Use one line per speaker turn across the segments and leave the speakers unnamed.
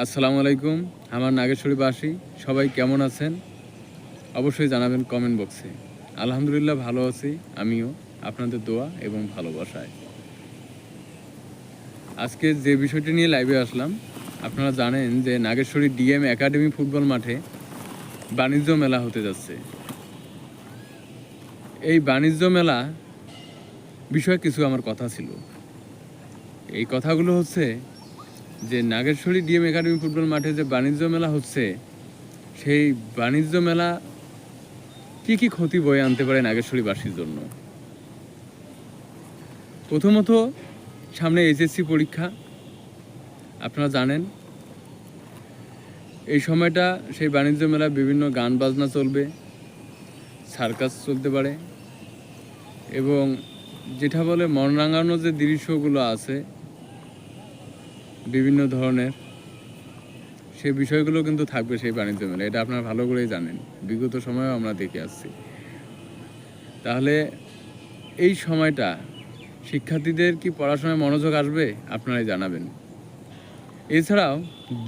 আসসালামু আলাইকুম। আমার নাগেশ্বরীবাসী সবাই কেমন আছেন? অবশ্যই জানাবেন কমেন্ট বক্সে। আলহামদুলিল্লাহ ভালো আছি আমিও, আপনাদের দোয়া এবং ভালোবাসায়। আজকে যে বিষয়টি নিয়ে লাইভে আসলাম, আপনারা জানেন যে নাগেশ্বরী ডিএম একাডেমি ফুটবল মাঠে বাণিজ্য মেলা হতে যাচ্ছে। এই বাণিজ্য মেলা বিষয়ে কিছু আমার কথা ছিল। এই কথাগুলো হচ্ছে যে নাগেশ্বরী ডিএম একাডেমি ফুটবল মাঠে যে বাণিজ্য মেলা হচ্ছে, সেই বাণিজ্য মেলা কি কি ক্ষতি বয়ে আনতে পারে নাগেশ্বরীবাসীর জন্য। প্রথমত, সামনে এইচএসসি পরীক্ষা। আপনারা জানেন এই সময়টা সেই বাণিজ্য মেলা বিভিন্ন গান বাজনা চলবে, সার্কাস চলতে পারে, এবং যেটা বলে মন রাঙানো যে দৃশ্যগুলো আছে বিভিন্ন ধরনের, সেই বিষয়গুলো কিন্তু থাকবে সেই বাণিজ্য মেলা। এটা আপনারা ভালো করেই জানেন, বিগত সময়েও আমরা দেখে আসছি। তাহলে এই সময়টা শিক্ষার্থীদের কি পড়াশোনায় মনোযোগ আসবে, আপনারাই জানাবেন। এছাড়াও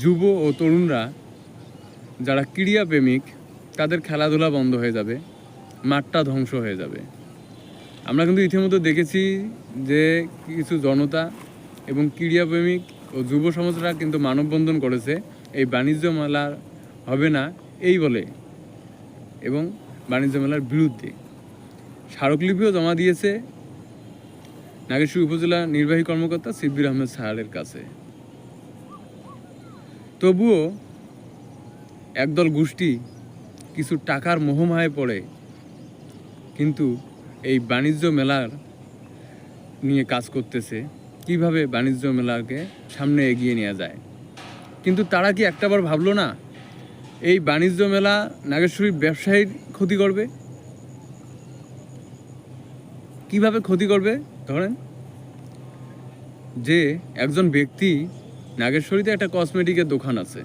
যুব ও তরুণরা যারা ক্রীড়াপ্রেমিক, তাদের খেলাধুলা বন্ধ হয়ে যাবে, মাঠটা ধ্বংস হয়ে যাবে। আমরা কিন্তু ইতিমধ্যে দেখেছি যে কিছু জনতা এবং ক্রীড়াপ্রেমিক ও যুব সমাজরা কিন্তু মানববন্ধন করেছে এই বাণিজ্য মেলা হবে না এই বলে, এবং বাণিজ্য মেলার বিরুদ্ধে স্মারকলিপিও জমা দিয়েছে নাগেশ্বরী উপজেলা নির্বাহী কর্মকর্তা শিব্বির আহমেদ স্যারের কাছে। তবুও একদল গোষ্ঠী কিছু টাকার মোহমায় পড়ে কিন্তু এই বাণিজ্য মেলার নিয়ে কাজ করতেছে, কিভাবে বাণিজ্য মেলাকে সামনে এগিয়ে নেওয়া যায়। কিন্তু তারা কি একটাবার ভাবলো না এই বাণিজ্য মেলা নাগেশ্বরীর ব্যবসায়ীর ক্ষতি করবে? কিভাবে ক্ষতি করবে? ধরেন যে একজন ব্যক্তি, নাগেশ্বরীতে একটা কসমেটিকের দোকান আছে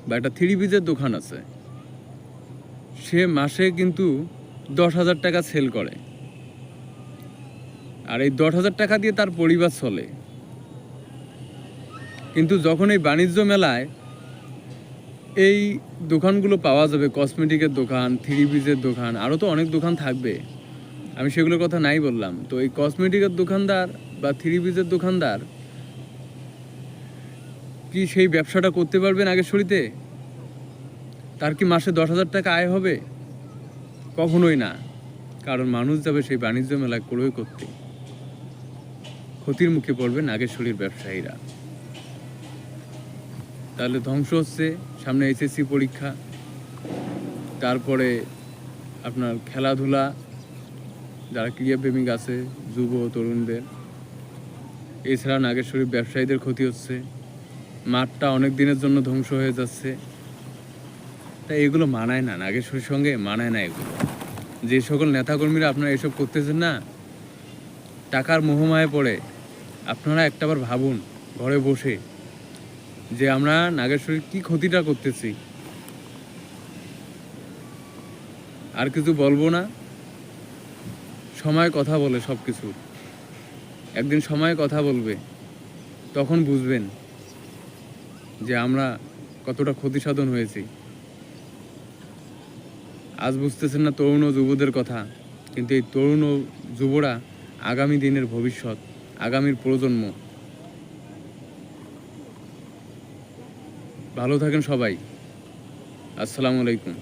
বা একটা থ্রি পিসের দোকান আছে, সে মাসে কিন্তু 10,000 টাকা সেল করে, আর এই 10,000 টাকা দিয়ে তার পরিবার চলে। কিন্তু যখন এই বাণিজ্য মেলায় এই দোকানগুলো পাওয়া যাবে, কসমেটিকের দোকান, থ্রি পিসের দোকান, আরও তো অনেক দোকান থাকবে, আমি সেগুলোর কথা নাই বললাম। তো এই কসমেটিকের দোকানদার বা থ্রি পিসের দোকানদার কি সেই ব্যবসাটা করতে পারবে নাগেশ্বরীতে? তার কি মাসে 10,000 টাকা আয় হবে? কখনোই না। কারণ মানুষ যাবে সেই বাণিজ্য মেলায় ক্রয় করতে। ক্ষতির মুখে পড়বে নাগেশ্বরীর ব্যবসায়ীরা। তাহলে ধ্বংস হচ্ছে সামনে এইচএসসি পরীক্ষা, তারপরে আপনার খেলাধুলা, যারা ক্রীড়াপ্রেমিক আছে যুব তরুণদের। এছাড়া নাগেশ্বরীর ব্যবসায়ীদের ক্ষতি হচ্ছে, মাঠটা অনেক দিনের জন্য ধ্বংস হয়ে যাচ্ছে। তাই এগুলো মানায় না, নাগেশ্বরীর সঙ্গে মানায় না এগুলো। যে সকল নেতাকর্মীরা আপনারা এসব করতেছেন না, টাকার মোহমায় পড়ে, আপনারা একটাবার ভাবুন ঘরে বসে যে আমরা নাগেশ্বরীর কি ক্ষতিটা করতেছি। আর কিছু বলবো না, সময় কথা বলে সব কিছু। একদিন সময় কথা বলবে, তখন বুঝবেন যে আমরা কতটা ক্ষতি সাধন হয়েছি। আজ বুঝতেছেন না তরুণ ও যুবদের কথা, কিন্তু এই তরুণ ও যুবরা আগামী দিনের ভবিষ্যৎ, আগামীর প্রজন্ম। ভালো থাকেন সবাই। আসসালামু আলাইকুম।